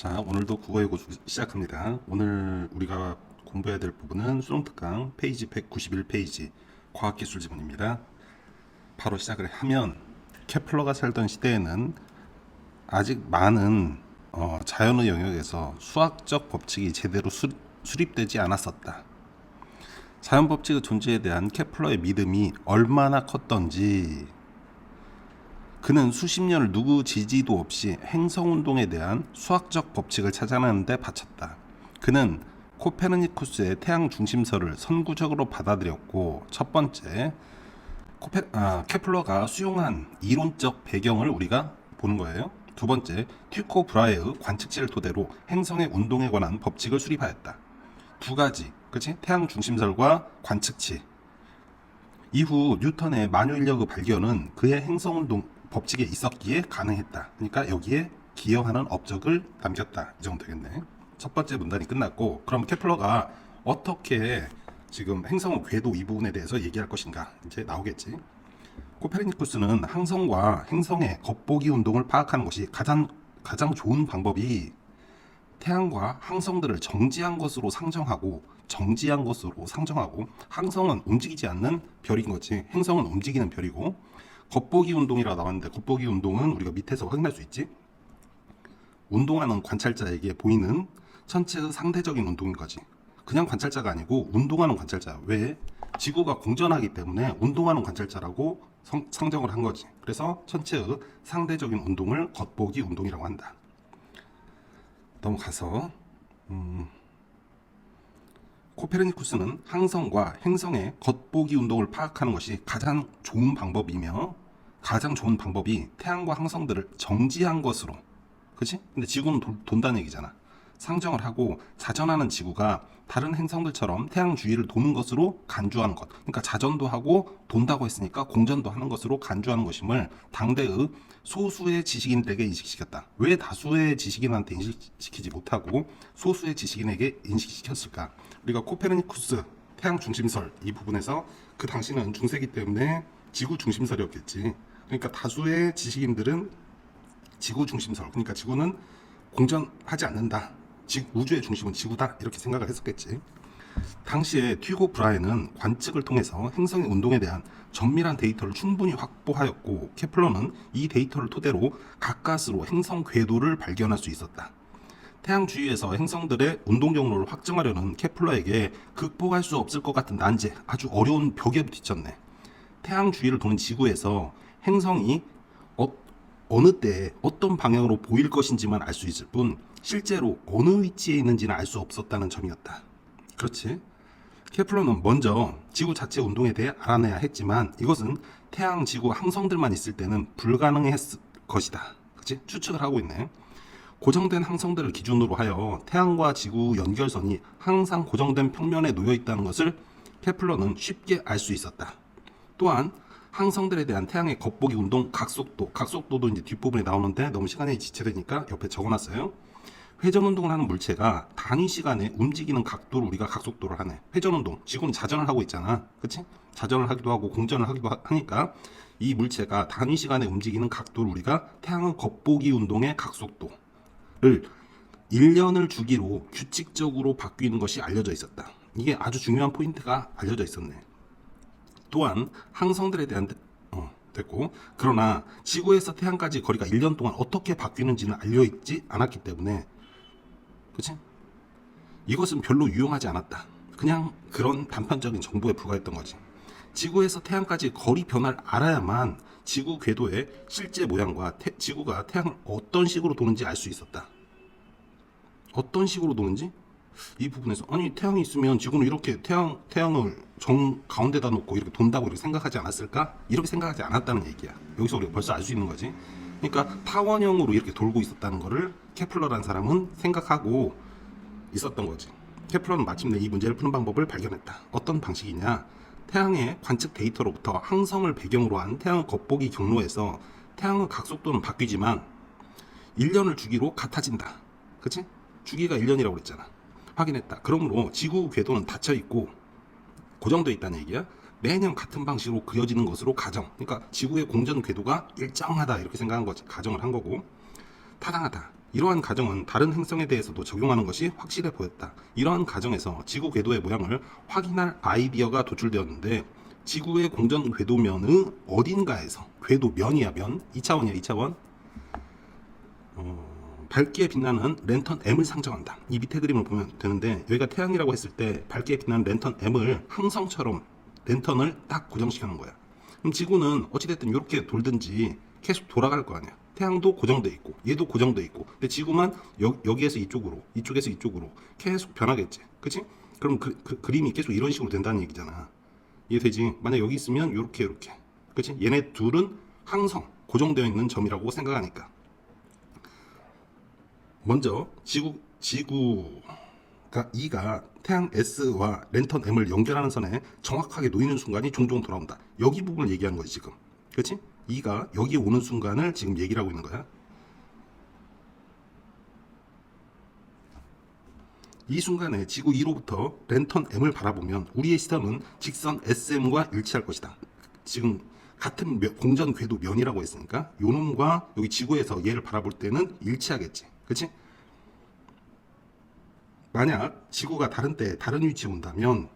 자, 오늘도 국어의 고수 시작합니다. 오늘 우리가 공부해야 될 부분은 수능특강 페이지 191페이지 과학기술 지문입니다. 바로 시작을 하면 케플러가 살던 시대에는 아직 많은 자연의 영역에서 수학적 법칙이 제대로 수립되지 않았었다. 자연 법칙의 존재에 대한 케플러의 믿음이 얼마나 컸던지, 그는 수십 년을 누구 지지도 없이 행성운동에 대한 수학적 법칙을 찾아내는 데 바쳤다. 그는 코페르니쿠스의 태양 중심설을 선구적으로 받아들였고, 첫 번째, 케플러가 수용한 이론적 배경을 우리가 보는 거예요. 두 번째, tycho 브라헤의 관측지를 토대로 행성의 운동에 관한 법칙을 수립하였다. 두 가지, 그치? 태양 중심설과 관측치. 이후 뉴턴의 만유인력의 발견은 그의 행성운동 법칙에 있었기에 가능했다. 그러니까 여기에 기여하는 업적을 남겼다. 이 정도 되겠네. 첫 번째 문단이 끝났고, 그럼 케플러가 어떻게 지금 행성의 궤도 이 부분에 대해서 얘기할 것인가 이제 나오겠지. 코페르니쿠스는 항성과 행성의 겉보기 운동을 파악하는 것이 가장 좋은 방법이 태양과 항성들을 정지한 것으로 상정하고 항성은 움직이지 않는 별인 거지, 행성은 움직이는 별이고, 겉보기 운동이라고 나왔는데 겉보기 운동은 우리가 밑에서 확인할 수 있지. 운동하는 관찰자에게 보이는 천체의 상대적인 운동인 거지. 그냥 관찰자가 아니고 운동하는 관찰자. 왜? 지구가 공전하기 때문에 운동하는 관찰자라고 상정을 한 거지. 그래서 천체의 상대적인 운동을 겉보기 운동이라고 한다. 넘어가서 코페르니쿠스는 항성과 행성의 겉보기 운동을 파악하는 것이 가장 좋은 방법이며, 가장 좋은 방법이 태양과 항성들을 정지한 것으로, 그치? 근데 지구는 돈다는 얘기잖아. 상정을 하고 자전하는 지구가 다른 행성들처럼 태양 주위를 도는 것으로 간주하는 것. 그러니까 자전도 하고 돈다고 했으니까 공전도 하는 것으로 간주하는 것임을 당대의 소수의 지식인들에게 인식시켰다. 왜 다수의 지식인한테 인식시키지 못하고 소수의 지식인에게 인식시켰을까? 우리가 코페르니쿠스 태양 중심설 이 부분에서, 그 당시는 중세기 때문에 지구 중심설이었겠지. 그러니까 다수의 지식인들은 지구 중심설, 그러니까 지구는 공전하지 않는다, 우주의 중심은 지구다, 이렇게 생각을 했었겠지. 당시에 튀고 브라헤는 관측을 통해서 행성의 운동에 대한 정밀한 데이터를 충분히 확보하였고, 케플러는 이 데이터를 토대로 가까스로 행성 궤도를 발견할 수 있었다. 태양 주위에서 행성들의 운동 경로를 확정하려는 케플러에게 극복할 수 없을 것 같은 난제, 아주 어려운 벽에 부딪혔네. 태양 주위를 도는 지구에서 행성이 어느 때에 어떤 방향으로 보일 것인지만 알 수 있을 뿐, 실제로 어느 위치에 있는지는 알 수 없었다는 점이었다. 그렇지? 케플러는 먼저 지구 자체 운동에 대해 알아내야 했지만, 이것은 태양, 지구, 항성들만 있을 때는 불가능했을 것이다. 그치? 추측을 하고 있네. 고정된 항성들을 기준으로 하여 태양과 지구 연결선이 항상 고정된 평면에 놓여 있다는 것을 케플러는 쉽게 알 수 있었다. 또한 항성들에 대한 태양의 겉보기 운동 각속도도 이제 뒷부분에 나오는데 너무 시간이 지체되니까 옆에 적어놨어요. 회전 운동을 하는 물체가 단위 시간에 움직이는 각도를 우리가 각속도를 하네. 회전 운동, 지구는 자전을 하기도 있잖아, 그치? 자전을 하기도 하고 공전을 하기도 하니까 이 물체가 단위 시간에 움직이는 각도를 우리가 태양의 겉보기 운동의 각속도를 1년을 주기로 규칙적으로 바뀌는 것이 알려져 있었다. 이게 아주 중요한 포인트가 알려져 있었네. 또한 항성들에 대한 됐고, 그러나 지구에서 태양까지 거리가 1년 동안 어떻게 바뀌는지는 알려있지 않았기 때문에, 그치? 이것은 별로 유용하지 않았다. 그냥 그런 단편적인 정보에 불과했던 거지. 지구에서 태양까지 거리 변화를 알아야만 지구 궤도의 실제 모양과 지구가 태양을 어떤 식으로 도는지 알 수 있었다. 어떤 식으로 도는지? 이 부분에서, 아니 태양이 있으면 지구는 이렇게 태양을 정 가운데다 놓고 이렇게 돈다고 이렇게 생각하지 않았을까? 이렇게 생각하지 않았다는 얘기야. 여기서 우리가 벌써 알 수 있는 거지. 그러니까 타원형으로 이렇게 돌고 있었다는 거를 케플러라는 사람은 생각하고 있었던 거지. 케플러는 마침내 이 문제를 푸는 방법을 발견했다. 어떤 방식이냐? 태양의 관측 데이터로부터 항성을 배경으로 한 태양 겉보기 경로에서 태양의 각속도는 바뀌지만 1년을 주기로 같아진다. 그치? 주기가 1년이라고 그랬잖아. 확인했다. 그러므로 지구 궤도는 닫혀 있고 고정되어 있다는 얘기야. 매년 같은 방식으로 그려지는 것으로 가정. 그러니까 지구의 공전 궤도가 일정하다, 이렇게 생각한 거지. 가정을 한 거고. 타당하다. 이러한 가정은 다른 행성에 대해서도 적용하는 것이 확실해 보였다. 이러한 가정에서 지구 궤도의 모양을 확인할 아이디어가 도출되었는데 지구의 공전 궤도면의 어딘가에서 궤도면이야 면 2차원이야 2차원 밝게 빛나는 랜턴 M을 상정한다. 이 밑에 그림을 보면 되는데 여기가 태양이라고 했을 때 밝게 빛나는 랜턴 M을 항성처럼 랜턴을 딱 고정시켜 놓은 거야. 그럼 지구는 어찌됐든 이렇게 돌든지 계속 돌아갈 거 아니야. 태양도 고정돼 있고 얘도 고정돼 있고 근데 지구만 여기에서 이쪽으로 이쪽에서 이쪽으로 계속 변하겠지. 그치? 그럼 그림이 계속 이런 식으로 된다는 얘기잖아. 이해되지? 만약 여기 있으면 요렇게 그치? 얘네 둘은 항성 고정되어 있는 점이라고 생각하니까 먼저 지구가 E가 태양 S와 랜턴 M을 연결하는 선에 정확하게 놓이는 순간이 종종 돌아온다. 여기 부분을 얘기하는 거지 지금. 그렇지? E가 여기 오는 순간을 지금 얘기를 하고 있는 거야. 이 순간에 지구 E로부터 랜턴 M을 바라보면 우리의 시선은 직선 SM과 일치할 것이다. 지금 같은 공전 궤도 면이라고 했으니까 요놈과 여기 지구에서 얘를 바라볼 때는 일치하겠지. 그치? 만약 지구가 다른 때 다른 위치에 온다면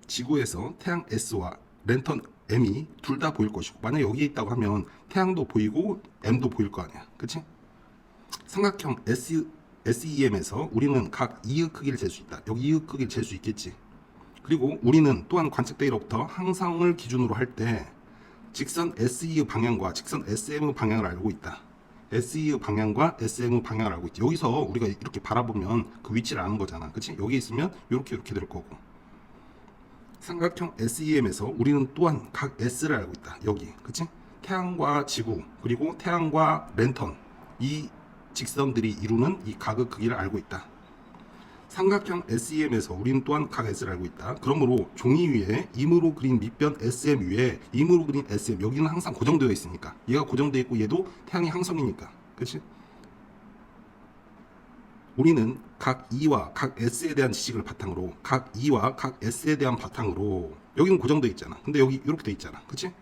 지구에서 태양 S와 랜턴 M이 둘 다 보일 것이고 만약 여기에 있다고 하면 태양도 보이고 M도 보일 거 아니야. 그치? 삼각형 SEM에서 우리는 각 E의 크기를 잴 수 있다. 여기 E의 크기를 잴 수 있겠지. 그리고 우리는 또한 관측대로부터 항성을 기준으로 할 때 직선 SE의 방향과 직선 SM의 방향을 알고 있다. SE의 방향과 SM의 방향을 알고 있지. 여기서 우리가 이렇게 바라보면 그 위치를 아는 거잖아. 그치? 여기 있으면 이렇게 될 거고. 삼각형 SEM에서 우리는 또한 각 S를 알고 있다. 여기. 그치? 태양과 지구 그리고 태양과 랜턴 이 직선들이 이루는 이 각의 크기를 알고 있다. 삼각형 SEM에서 우리는 또한 각 S를 알고 있다. 그러므로 종이 위에 임으로 그린 밑변 SM 위에 임으로 그린 SM 여기는 항상 고정되어 있으니까 얘가 고정되어 있고 얘도 태양이 항성이니까 그렇지? 우리는 각 E와 각 S에 대한 지식을 바탕으로 각 E와 각 S에 대한 바탕으로 여기는 고정되어 있잖아. 근데 여기 이렇게 되어 있잖아. 그렇지?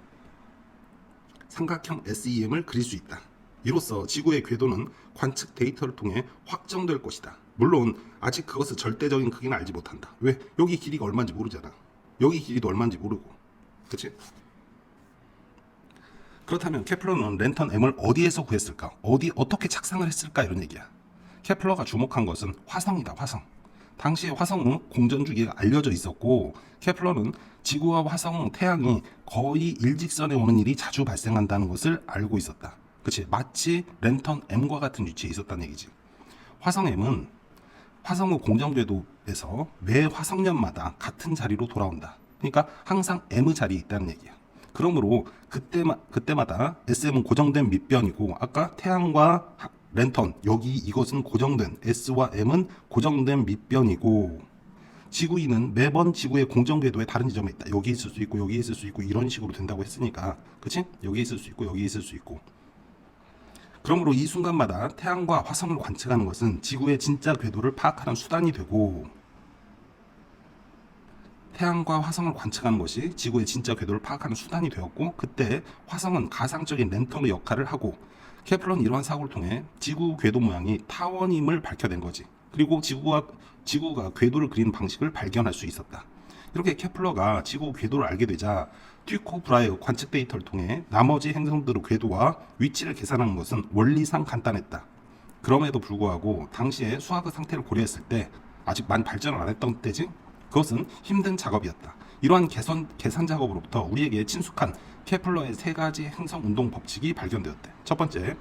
삼각형 SEM을 그릴 수 있다. 이로써 지구의 궤도는 관측 데이터를 통해 확정될 것이다. 물론 아직 그것의 절대적인 크기는 알지 못한다. 왜? 여기 길이가 얼마인지 모르잖아. 여기 길이도 얼마인지 모르고. 그치? 그렇다면 케플러는 랜턴 M을 어디에서 구했을까? 어떻게 착상을 했을까? 이런 얘기야. 케플러가 주목한 것은 화성이다. 화성. 당시에 화성은 공전주기가 알려져 있었고 케플러는 지구와 화성, 태양이 거의 일직선에 오는 일이 자주 발생한다는 것을 알고 있었다. 그치? 마치 랜턴 M과 같은 위치에 있었다는 얘기지. 화성 M은 화성의 공전궤도에서 매 화성년마다 같은 자리로 돌아온다. 그러니까 항상 M의 자리에 있다는 얘기야. 그러므로 그때마다 SM은 고정된 밑변이고 아까 태양과 랜턴 여기 이것은 고정된 S와 M은 고정된 밑변이고 지구 E는 매번 지구의 공전궤도에 다른 지점에 있다. 여기 있을 수 있고 여기 있을 수 있고 이런 식으로 된다고 했으니까 그치? 여기 있을 수 있고 여기 있을 수 있고 그러므로 이 순간마다 태양과 화성을 관측하는 것은 지구의 진짜 궤도를 파악하는 수단이 되고 태양과 화성을 관측하는 것이 지구의 진짜 궤도를 파악하는 수단이 되었고 그때 화성은 가상적인 랜턴의 역할을 하고 케플러는 이러한 사고를 통해 지구 궤도 모양이 타원임을 밝혀낸 거지. 그리고 지구가 궤도를 그리는 방식을 발견할 수 있었다. 이렇게 케플러가 지구 궤도를 알게 되자 튜코 브라의 관측 데이터를 통해 나머지 행성들의 궤도와 위치를 계산하는 것은 원리상 간단했다. 그럼에도 불구하고 당시에 수학의 상태를 고려했을 때 아직 많이 발전을 안 했던 때지? 그것은 힘든 작업이었다. 이러한 계산 작업으로부터 우리에게 친숙한 케플러의 세 가지 행성 운동 법칙이 발견되었대. 첫 번째,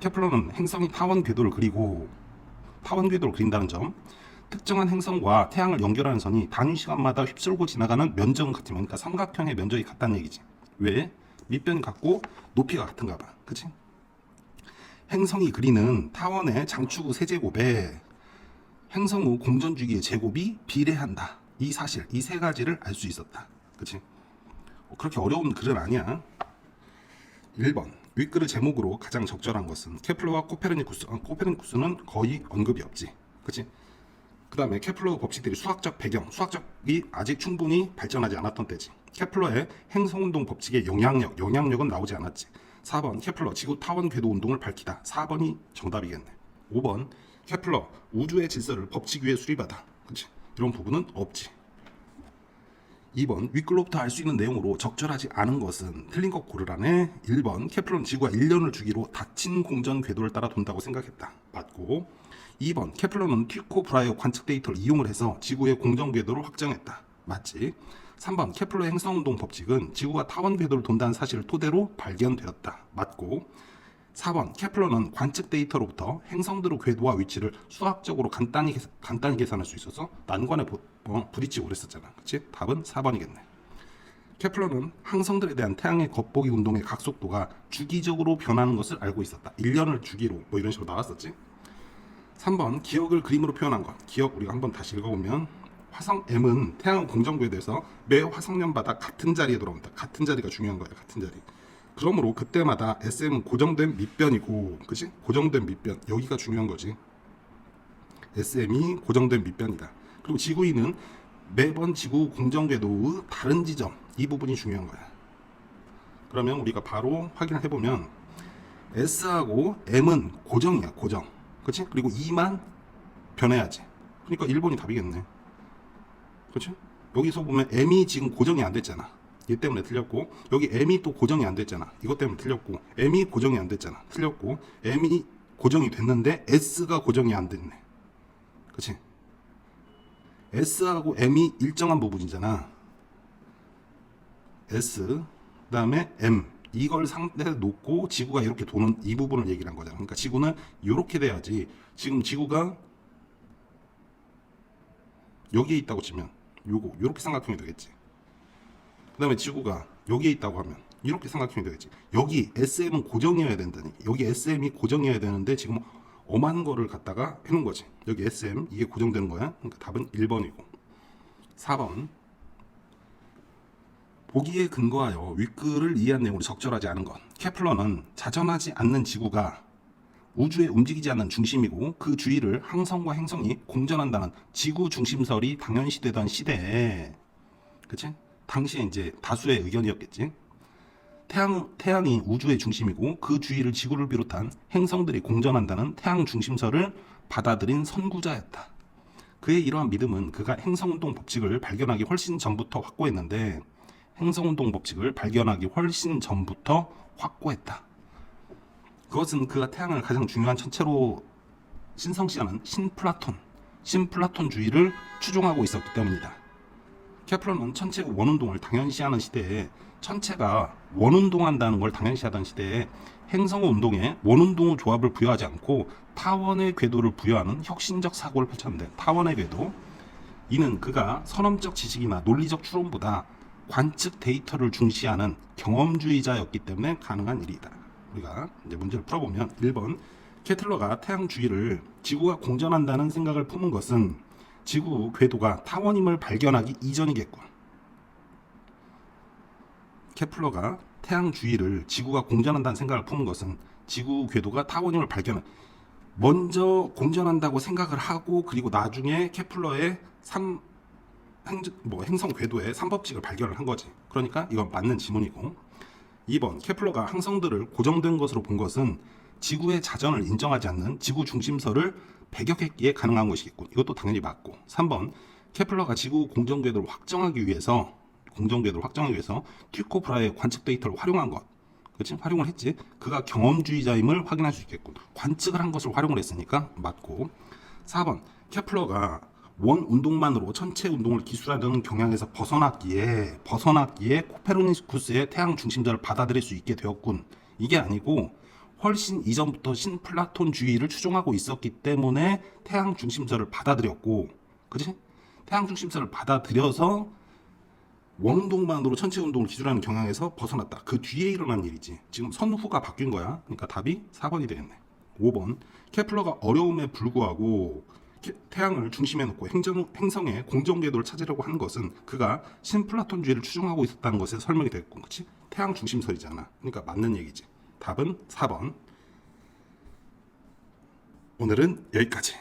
케플러는 행성이 타원 궤도를 그린다는 점. 특정한 행성과 태양을 연결하는 선이 단위 시간마다 휩쓸고 지나가는 면적은 같으면 그러니까 삼각형의 면적이 같다는 얘기지. 왜? 밑변이 같고 높이가 같은가 봐. 그치? 행성이 그리는 타원의 장축의 세제곱에 행성의 공전주기의 제곱이 비례한다. 이 사실, 이 세 가지를 알 수 있었다. 그치? 그렇게 어려운 글은 아니야. 1번 윗글의 제목으로 가장 적절한 것은 케플러와 코페르니쿠스는 거의 언급이 없지. 그치? 그 다음에 케플러 법칙들이 수학적 배경, 수학적이 아직 충분히 발전하지 않았던 때지. 케플러의 행성운동 법칙의 영향력은 나오지 않았지. 4번 케플러 지구 타원 궤도 운동을 밝히다. 4번이 정답이겠네. 5번 케플러 우주의 질서를 법칙 위에 수립하다. 그치? 이런 부분은 없지. 2번 윗글로부터 알 수 있는 내용으로 적절하지 않은 것은 틀린 것 고르라네. 1번 케플러는 지구가 1년을 주기로 닫힌 공전 궤도를 따라 돈다고 생각했다. 맞고. 2번 케플러는 티코 브라이어 관측 데이터를 이용을 해서 지구의 공전 궤도를 확정했다. 맞지. 3번 케플러의 행성운동 법칙은 지구가 타원 궤도를 돈다는 사실을 토대로 발견되었다. 맞고. 4번 케플러는 관측 데이터로부터 행성들의 궤도와 위치를 수학적으로 간단히 계산할 수 있어서 난관에 부딪히고 그랬었잖아. 그치? 답은 4번이겠네. 케플러는 항성들에 대한 태양의 겉보기 운동의 각속도가 주기적으로 변하는 것을 알고 있었다. 1년을 주기로 뭐 이런 식으로 나왔었지. 3번 기억을 그림으로 표현한 것. 기억 우리가 한번 다시 읽어보면 화성 M은 태양 공전 궤도에서 매 화성년마다 같은 자리에 돌아온다. 같은 자리가 중요한 거야. 같은 자리. 그러므로 그때마다 SM은 고정된 밑변이고, 그치? 고정된 밑변. 여기가 중요한 거지. SM이 고정된 밑변이다. 그리고 지구인은 매번 지구 공전궤도의 다른 지점, 이 부분이 중요한 거야. 그러면 우리가 바로 확인을 해보면 S하고 M은 고정이야. 고정. 그치? 그리고 2만 변해야지. 그러니까 1번이 답이겠네. 그치? 여기서 보면 M이 지금 고정이 안 됐잖아. 얘 때문에 틀렸고, 여기 M이 또 고정이 안 됐잖아. 이것 때문에 틀렸고, M이 고정이 안 됐잖아. 틀렸고, M이 고정이 됐는데 S가 고정이 안 됐네. 그치? S하고 M이 일정한 부분이잖아. S, 그 다음에 M. 이걸 상대에 놓고 지구가 이렇게 도는 이 부분을 얘기를 한 거잖아. 그러니까 지구는 이렇게 돼야지. 지금 지구가 여기에 있다고 치면 요렇게 삼각형이 되겠지. 그 다음에 지구가 여기에 있다고 하면 이렇게 삼각형이 되겠지. 여기 SM은 고정이어야 된다니. 여기 SM이 고정이어야 되는데 지금 엄한 거를 갖다가 해놓은 거지. 여기 SM 이게 고정되는 거야. 그러니까 답은 1번이고. 4번 보기에 근거하여 윗글을 이해한 내용으로 적절하지 않은 것. 케플러는 자전하지 않는 지구가 우주에 움직이지 않는 중심이고 그 주위를 항성과 행성이 공전한다는 지구 중심설이 당연시되던 시대에, 그치? 당시에 이제 다수의 의견이었겠지. 태양이 우주의 중심이고 그 주위를 지구를 비롯한 행성들이 공전한다는 태양 중심설을 받아들인 선구자였다. 그의 이러한 믿음은 그가 행성운동 법칙을 발견하기 훨씬 전부터 확고했는데 행성운동 법칙을 발견하기 훨씬 전부터 확고했다. 그것은 그가 태양을 가장 중요한 천체로 신성시하는 신플라톤주의를 추종하고 있었기 때문이다. 케플러는 천체의 원운동을 당연시하는 시대에, 천체가 원운동한다는 걸 당연시하던 시대에 행성의 운동에 원운동의 조합을 부여하지 않고 타원의 궤도를 부여하는 혁신적 사고를 펼쳤는데, 타원의 궤도, 이는 그가 선험적 지식이나 논리적 추론보다 관측 데이터를 중시하는 경험주의자였기 때문에 가능한 일이다. 우리가 이제 문제를 풀어보면 1번 케틀러가 태양 주위를 지구가 공전한다는 생각을 품은 것은 지구 궤도가 타원임을 발견하기 이전이겠군. 케플러가 태양 주위를 지구가 공전한다는 생각을 품은 것은 지구 궤도가 타원임을 먼저 공전한다고 생각을 하고, 그리고 나중에 케플러의 행성 궤도의 3법칙을 발견을 한 거지. 그러니까 이건 맞는 지문이고. 2번 케플러가 항성들을 고정된 것으로 본 것은 지구의 자전을 인정하지 않는 지구 중심설을 배격했기에 가능한 것이겠군. 이것도 당연히 맞고. 3번 케플러가 지구 공전궤도를 확정하기 위해서 티코 브라이어 관측 데이터를 활용한 것. 그렇지? 활용을 했지. 그가 경험주의자임을 확인할 수 있겠군. 관측을 한 것을 활용을 했으니까 맞고. 4번 케플러가 원 운동만으로 천체 운동을 기술하려는 경향에서 벗어났기에 코페르니쿠스의 태양 중심설을 받아들일 수 있게 되었군. 이게 아니고 훨씬 이전부터 신플라톤주의를 추종하고 있었기 때문에 태양 중심설을 받아들였고, 그치? 태양 중심설을 받아들여서 원운동만으로 천체 운동을 기술하는 경향에서 벗어났다. 그 뒤에 일어난 일이지. 지금 선후가 바뀐 거야. 그러니까 답이 4번이 되겠네. 5번 케플러가 어려움에 불구하고 태양을 중심에 놓고 행성의 공전궤도를 찾으려고 하는 것은 그가 신플라톤주의를 추종하고 있었다는 것에 설명이 되겠군. 그치? 태양 중심설이잖아. 그러니까 맞는 얘기지. 답은 4번. 오늘은 여기까지.